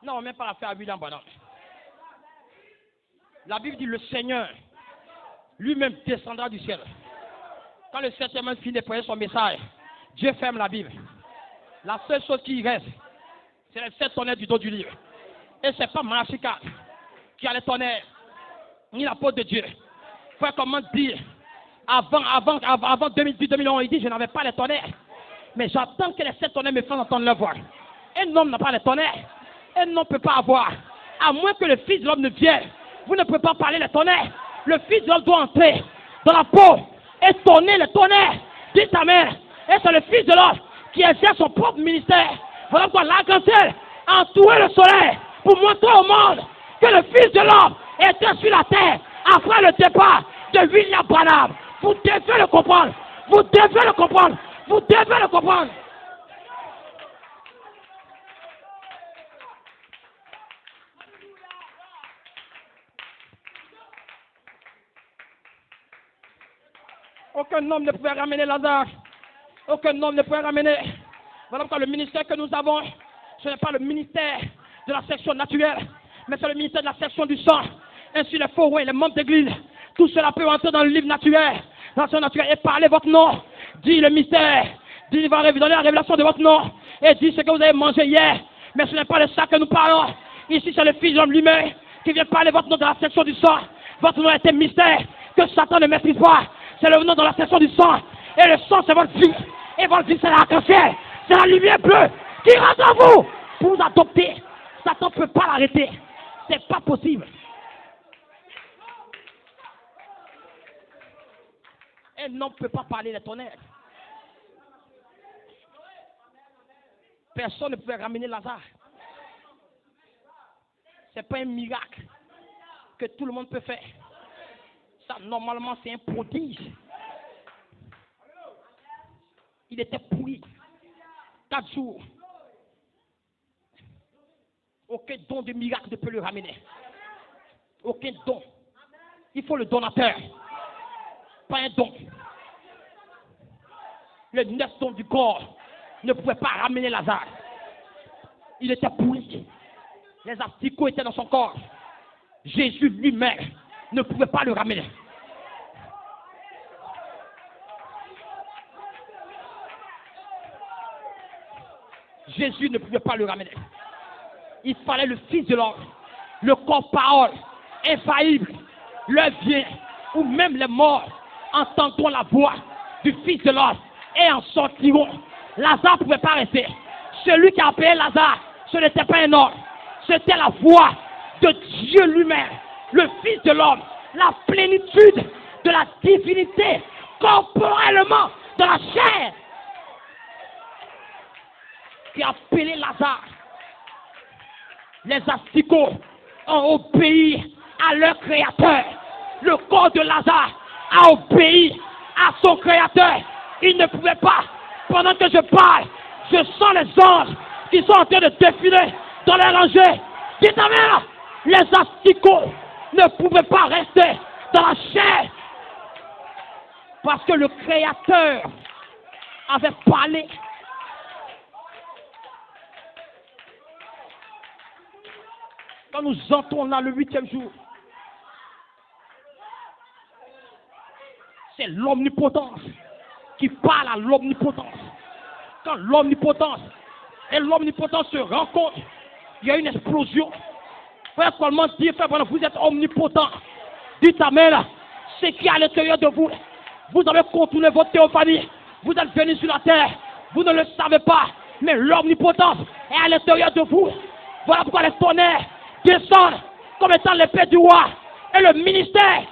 Nous n'avons même pas affaire à William Branham. La Bible dit le Seigneur lui-même descendra du ciel. Quand le septième homme finit de prêcher son message, Dieu ferme la Bible. La seule chose qui reste, c'est les 7 tonnerres du dos du livre. Et ce n'est pas Malachie 4 qui a les tonnerres, ni l'apôtre de Dieu. Frère, comment dire? Avant 2010-2011, il dit je n'avais pas les tonnerres. Mais j'attends que les 7 tonnerres me fassent entendre leur voix. Un homme n'a pas les tonnerres. Un homme ne peut pas avoir. À moins que le Fils de l'homme ne vienne. Vous ne pouvez pas parler les tonnerres. Le Fils de l'homme doit entrer dans la peau et tonner les tonnerres. Dites amen. Et c'est le Fils de l'homme qui exerce son propre ministère. Voilà pourquoi l'arc-en-ciel a entouré le soleil pour montrer au monde que le Fils de l'homme était sur la terre après le départ de William Branham. Vous devez le comprendre. Vous devez le comprendre. Vous devez le comprendre. Aucun homme ne pouvait ramener Lazare. Aucun homme ne pouvait ramener. Voilà pourquoi le ministère que nous avons, ce n'est pas le ministère de la section naturelle, mais c'est le ministère de la section du sang. Ainsi les faux rois et les membres d'église, tout cela peut entrer dans le livre naturel. Dans le naturel et parler votre nom. Dit le mystère. Dit, il va donner la révélation de votre nom. Et dit ce que vous avez mangé hier. Mais ce n'est pas de ça que nous parlons. Ici, c'est le Fils de l'homme lui-même qui vient parler votre nom dans la section du sang. Votre nom est un mystère que Satan ne maîtrise pas. C'est le nom dans la section du sang. Et le sang, c'est votre vie. Et votre vie, c'est l'arc-en-ciel. C'est la lumière bleue qui rentre en vous pour vous adopter. Satan ne peut pas l'arrêter. C'est pas possible. Un homme ne peut pas parler les tonnerres. Personne ne pouvait ramener Lazare. Ce n'est pas un miracle que tout le monde peut faire. Ça, normalement, c'est un prodige. Il était pourri. 4 jours. Aucun don de miracle ne peut le ramener. Aucun don. Il faut le donateur. Pas un don. Le 9 dons du corps ne pouvaient pas ramener Lazare. Il était pourri. Les asticots étaient dans son corps. Jésus lui-même ne pouvait pas le ramener. Jésus ne pouvait pas le ramener. Il fallait le Fils de l'homme, le corps-parole, infaillible, le vient, où même les morts entendront la voix du Fils de l'homme et en sortiront. Lazare ne pouvait pas rester. Celui qui a appelé Lazare, ce n'était pas un homme, c'était la voix de Dieu lui-même, le Fils de l'homme, la plénitude de la divinité, corporellement, de la chair. qui a appelé Lazare. Les asticots ont obéi à leur créateur. Le corps de Lazare a obéi à son créateur. Il ne pouvait pas. Pendant que je parle, je sens les anges qui sont en train de défiler dans les rangées. Dites amen. Les asticots ne pouvaient pas rester dans la chair. Parce que le créateur avait parlé. Quand nous entrons dans le 8e jour, c'est l'omnipotence qui parle à l'omnipotence. Quand l'omnipotence et l'omnipotence se rencontrent, il y a une explosion. Frère, comment dire, frère, vous êtes omnipotent. Dites amen. Ce qui est à l'intérieur de vous, vous avez contourné votre théophanie. Vous êtes venu sur la terre. Vous ne le savez pas. Mais l'omnipotence est à l'intérieur de vous. Voilà pourquoi les tonnerres descendent comme étant l'épée du roi. Et le ministère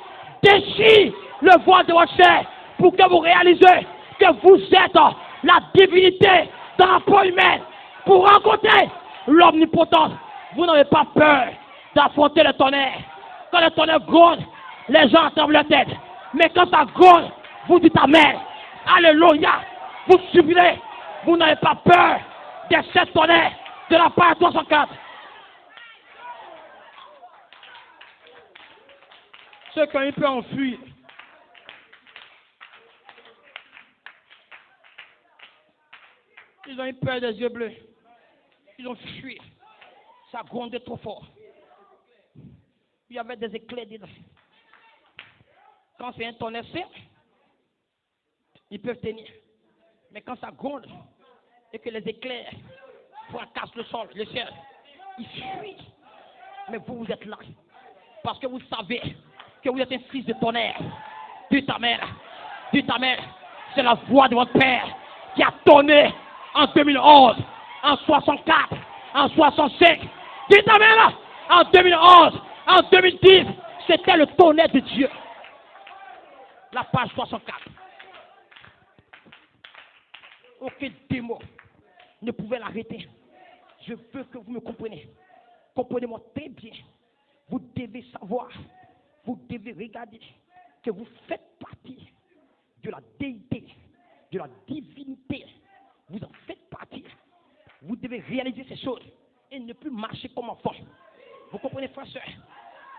déchire le voile de votre chair pour que vous réalisez que vous êtes la divinité dans la peau humaine. Pour rencontrer l'omnipotence, vous n'avez pas peur d'affronter le tonnerre. Quand le tonnerre gronde, les gens entendent leur tête. Mais quand ça gronde, vous dites amen. Alléluia. Vous subirez. Vous n'avez pas peur des 7 tonnerres de la part de 304. Ceux qui ont eu peur ont fui. Ils ont eu peur des yeux bleus. Ils ont fui. Ça grondait trop fort. Il y avait des éclairs dedans. Quand c'est un tonnerre simple, ils peuvent tenir. Mais quand ça gronde et que les éclairs fracassent le sol, le ciel, ils fuient. Mais vous, vous êtes là. Parce que vous savez que vous êtes un fils de tonnerre. Dites amen. Dites amen. C'est la voix de votre père qui a tonné en 2011, en 64, en 65. Dites amen. En 2011, en 2010, c'était le tonnerre de Dieu. La page 64. Aucun démon ne pouvait l'arrêter. Je veux que vous me compreniez. Comprenez-moi très bien. Vous devez savoir, vous devez regarder que vous faites partie de la déité, de la divinité. Vous en faites partie. Vous devez réaliser ces choses et ne plus marcher comme enfant. Vous comprenez, frère, soeur?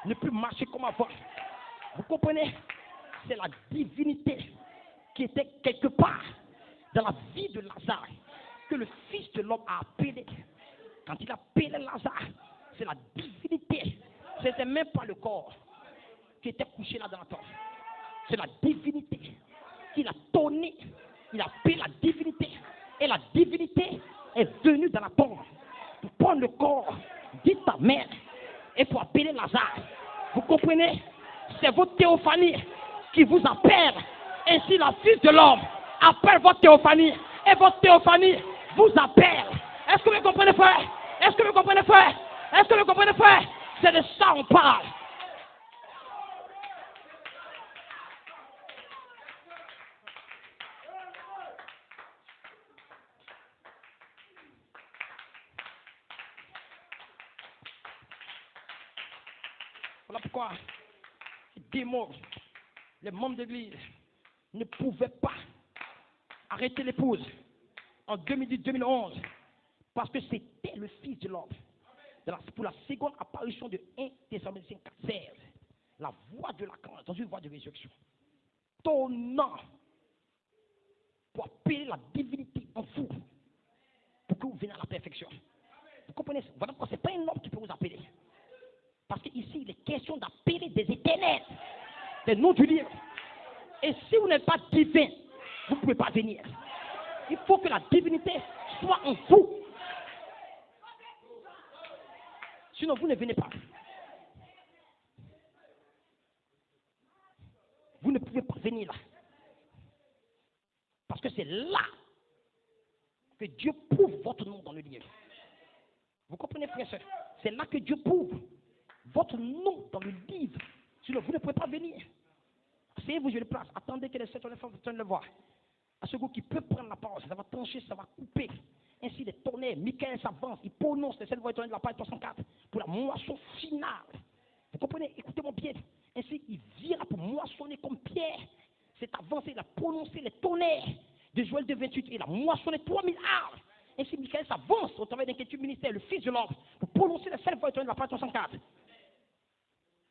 Ne plus marcher comme avant. Vous comprenez? C'est la divinité qui était quelque part dans la vie de Lazare que le Fils de l'homme a appelé. Quand il a appelé Lazare, c'est la divinité. Ce n'était même pas le corps qui était couché là dans la tombe. C'est la divinité qu'il a tonné. Il a appelé la divinité. Et la divinité est venue dans la tombe pour prendre le corps, dites amen, et pour appeler Lazare. Vous comprenez? C'est votre théophanie qui vous appelle. Ainsi, la Fils de l'homme appelle votre théophanie. Et votre théophanie vous appelle. Est-ce que vous comprenez, frère? Est-ce que vous comprenez, frère? Est-ce que vous comprenez, frère? C'est de ça qu'on parle. Voilà pourquoi les démons, les membres d'église ne pouvaient pas arrêter l'épouse en 2010-2011 parce que c'était le Fils de l'homme. Pour la seconde apparition de 1 Thessaloniciens 4:16, la voix de l'archange dans une voix de résurrection, tonnant pour appeler la divinité en vous pour que vous veniez à la perfection. Vous comprenez? Voilà pourquoi ce n'est pas un homme qui peut vous appeler. Parce qu'ici, il est question d'appeler des éternels, des noms du livre. Et si vous n'êtes pas divin, vous ne pouvez pas venir. Il faut que la divinité soit en vous. Sinon, vous ne venez pas. Vous ne pouvez pas venir là. Parce que c'est là que Dieu prouve votre nom dans le livre. Vous comprenez, frère et soeur? C'est là que Dieu prouve votre nom dans le livre. Sinon, vous ne pouvez pas venir. Asseyez-vous, je le place. Attendez que les 7 femmes viennent le voir. À ce goût qui peut prendre la parole, ça va trancher, ça va couper. Ainsi, les tonnerres, Michael s'avance, il prononce les 7 voix éternelles de la page 304 pour la moisson finale. Vous comprenez? Écoutez-moi bien. Ainsi, il vient pour moissonner comme Pierre. C'est avancé, il a prononcé les tonnerres de Joël 2,28. Il a moissonné 3000 arbres. Ainsi, Michael s'avance au travail d'inquiétude ministère, le Fils de l'homme, pour prononcer les 7 voix éternelles de la page 304.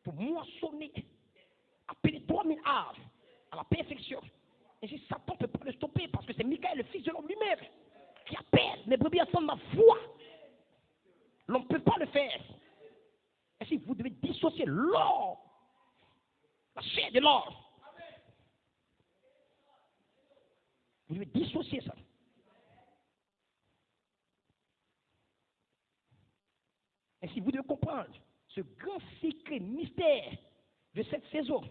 Pour moissonner, appeler 3000 arbres à la perfection. Ainsi, Satan ne peut pas le stopper parce que c'est Michael, le Fils de l'homme lui-même, qui appelle mes brebis entendent ma voix. L'on ne peut pas le faire. Ainsi, vous devez dissocier l'or, la chair de l'or. Vous devez dissocier ça. Ainsi, vous devez comprendre ce grand secret mystère de cette saison.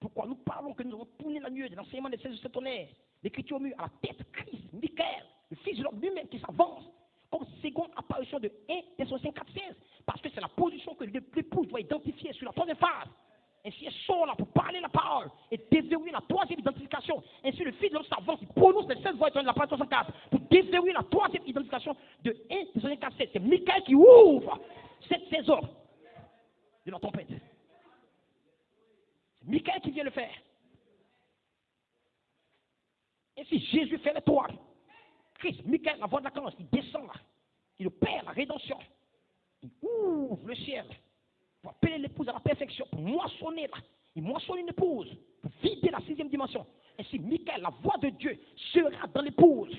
Pourquoi nous parlons que nous avons tourné la nuit de l'enseignement des 16 tonnerres, l'écriture mue à la tête Christ, Michael, le Fils de l'homme lui-même qui s'avance comme seconde apparition de 1 Thessaloniciens 4,16, parce que c'est la position que l'épouse doit identifier sur la troisième phase. Ainsi, elle sort là pour parler la parole et déverrouiller la troisième identification. Ainsi, le Fils de l'homme s'avance, il prononce les 16 voix éternelles de la page 64 pour déverrouiller la troisième identification de 1 Thessaloniciens 4,16. C'est Michael qui ouvre cette saison de la tempête. C'est Michael qui vient le faire. Ainsi, Jésus fait l'étoile. Christ, Michael, la voix de la clémence, il descend là. Il opère la rédemption. Il ouvre le ciel pour appeler l'épouse à la perfection, pour moissonner là. Il moissonne une épouse, pour vider la 6e dimension. Ainsi, Michael, la voix de Dieu, sera dans l'épouse.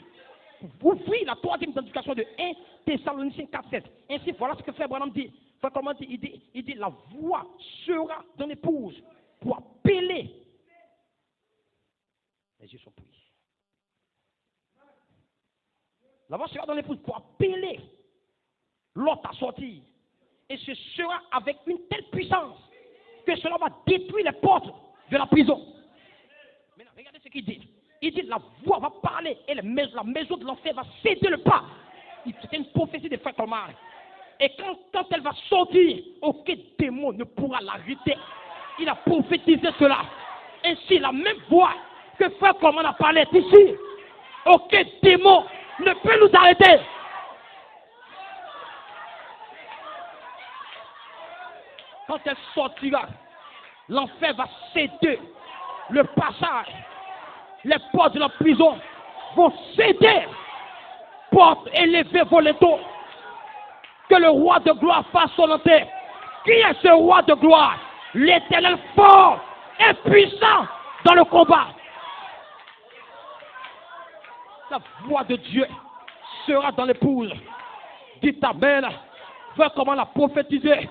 Pour ouvrir la 3e identification de 1 Thessaloniciens 4,7. Ainsi, voilà ce que Frère Branham dit. Frère comment il dit, la voix sera dans l'épouse, pour appeler. Les yeux sont pris. La voix sera dans l'épouse pour appeler l'autre à sortir. Et ce sera avec une telle puissance que cela va détruire les portes de la prison. Maintenant, regardez ce qu'il dit. Il dit la voix va parler et la maison de l'enfer va céder le pas. C'est une prophétie de Frère Colmar. Et quand elle va sortir, aucun démon ne pourra l'arrêter. Il a prophétisé cela. Ainsi, la même voix que Frère Colmar a parlé est ici. Aucun démon ne peut nous arrêter. Quand elle sortira, l'enfer va céder le passage. Les portes de la prison vont céder. Portes élevées voletons. Que le roi de gloire fasse son entrée. Qui est ce roi de gloire? L'Éternel fort et puissant dans le combat. La voix de Dieu sera dans l'épouse. Dites amen. Fais comment la prophétiser.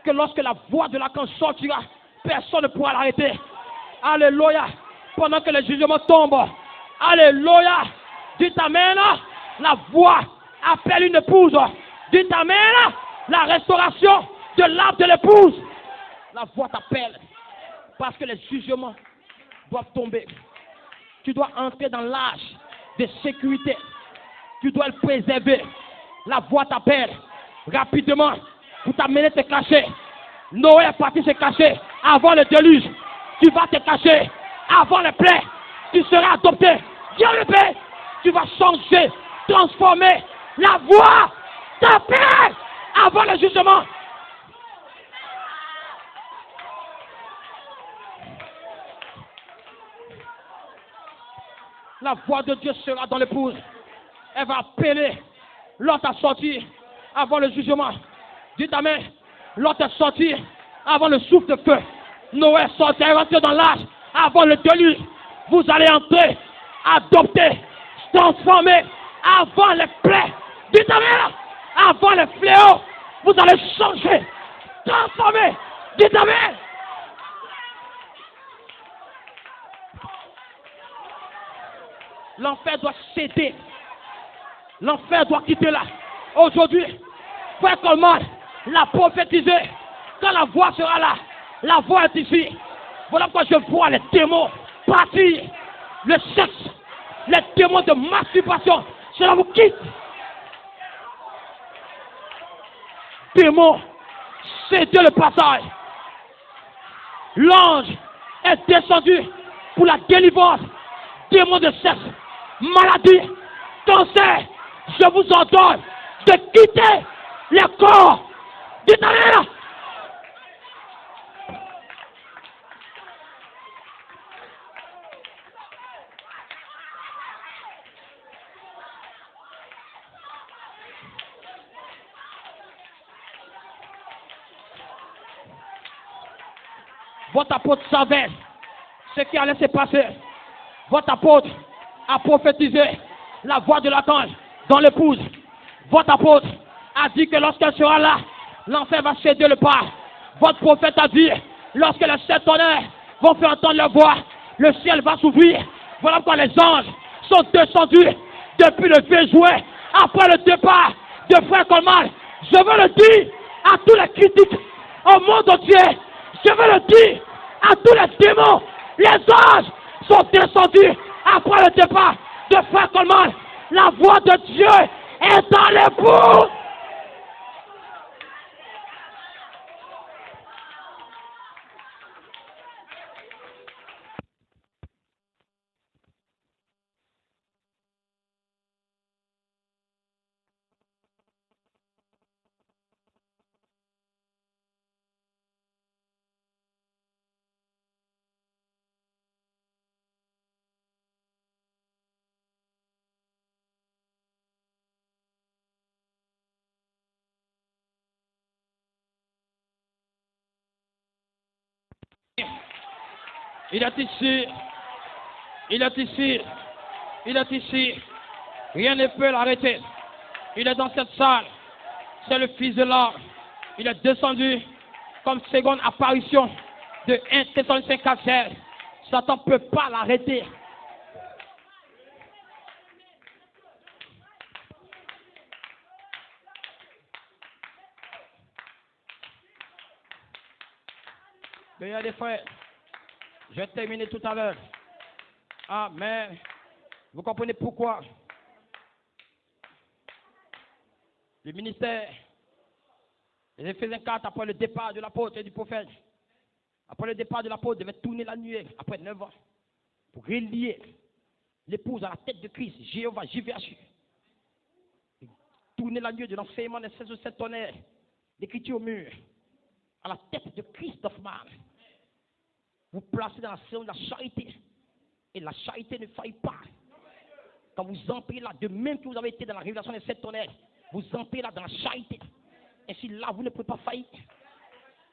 Que lorsque la voix de l'archange sortira, personne ne pourra l'arrêter. Alléluia. Pendant que les jugements tombent. Alléluia. Dites amen. La voix appelle une épouse. Dites amen. La restauration de l'âme de l'épouse. La voix t'appelle. Parce que les jugements doivent tomber. Tu dois entrer dans l'âge de sécurité. Tu dois le préserver. La voix t'appelle rapidement pour t'amener te cacher. Noé est parti se cacher avant le déluge. Tu vas te cacher avant les plaies. Tu seras adopté. Dieu le Père. Tu vas changer, transformer. La voix t'appelle avant le jugement. La voix de Dieu sera dans l'épouse. Elle va appeler l'autre à sortir avant le jugement. Dites amen. L'autre est sorti avant le souffle de feu. Noé est sorti, rentré dans l'âge avant le déluge. Vous allez entrer, adopter, transformer avant les plaies. Dites amen. Avant les fléaux, vous allez changer, transformer. Dites amen. L'enfer doit céder. L'enfer doit quitter là. Aujourd'hui, Frère Colmar l'a prophétisé. Quand la voix sera là, la voix est ici. Voilà pourquoi je vois les démons partir. Le sexe, les démons de masturbation, cela vous quitte. Démons, cédez le passage. L'ange est descendu pour la délivrance. Démons de sexe, maladie, cancer, je vous ordonne de quitter les corps du tonnerre. Votre apôtre savait ce qui allait se passer. Votre apôtre a prophétisé la voix de l'archange dans l'épouse. Votre apôtre a dit que lorsqu'elle sera là, l'enfer va céder le pas. Votre prophète a dit, lorsque les 7 tonnerres vont faire entendre leur voix, le ciel va s'ouvrir. Voilà pourquoi les anges sont descendus depuis le 20 juin, après le départ de Frère Coleman. Je veux le dire à tous les critiques au monde entier. Je veux le dire à tous les démons. Les anges sont descendus après le départ de Frère Coleman. La voix de Dieu est dans l'époux. Il est ici. Il est ici. Il est ici. Rien ne peut l'arrêter. Il est dans cette salle. C'est le Fils de l'homme. Il est descendu comme seconde apparition de 1 Thessaloniciens 4. Satan ne peut pas l'arrêter. Bien les frères, je vais terminer tout à l'heure. Amen. Vous comprenez pourquoi le ministère des Éphésiens 4, après le départ de l'apôtre et du prophète, après le départ de l'apôtre, devait tourner la nuée après 9 ans pour relier l'épouse à la tête de Christ, Jéhovah, JVH. Tourner la nuée de l'enseignement des 16 ou 7 tonnerres, d'écriture au mur, à la tête de Christ Hoffman. Vous placez dans la saison de la charité. Et la charité ne faille pas. Quand vous entrez là, de même que vous avez été dans la révélation des 7 tonnerres, vous entrez là dans la charité. Ainsi là, vous ne pouvez pas faillir.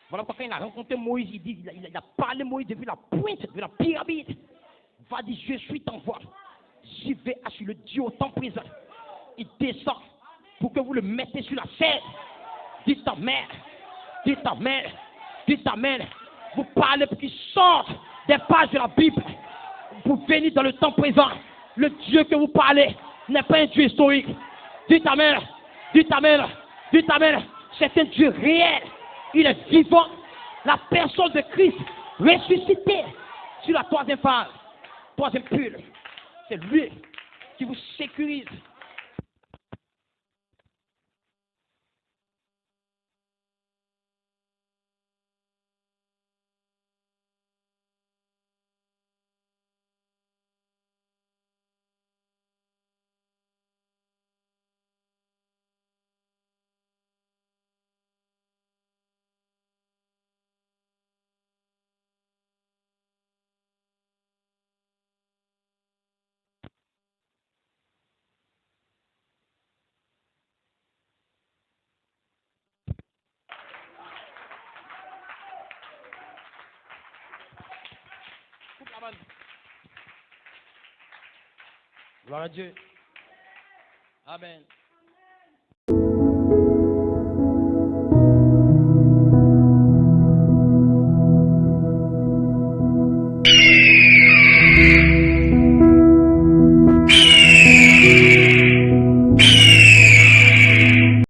Voilà pourquoi quand il a rencontré Moïse, il a parlé Moïse depuis la pointe de la pyramide. Va dire, je suis ton voix. J'y vais sur le Dieu au temps présent. Il descend pour que vous le mettez sur la scène. Dites amen. Dites amen. Dites amen. Vous parlez pour qu'il sorte des pages de la Bible. Pour venir dans le temps présent. Le Dieu que vous parlez n'est pas un Dieu historique. Dites amen. Dites amen. Dites amen. C'est un Dieu réel. Il est vivant. La personne de Christ ressuscité sur la 3e phase. 3e pull. C'est lui qui vous sécurise. Gloire à Dieu. Amen.